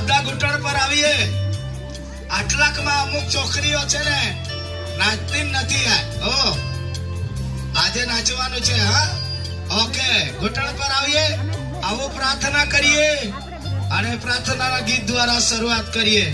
બધા ઘૂંટણ પર આવીએ. આટલાકમાં અમુક છોકરીઓ છે ને નાચતી નથી. આજે નાચવાનું છે. હા, ઓકે, ઘૂંટણ પર આવીએ. આવો પ્રાર્થના કરીએ અને પ્રાર્થનાના ગીત દ્વારા શરૂઆત કરીએ.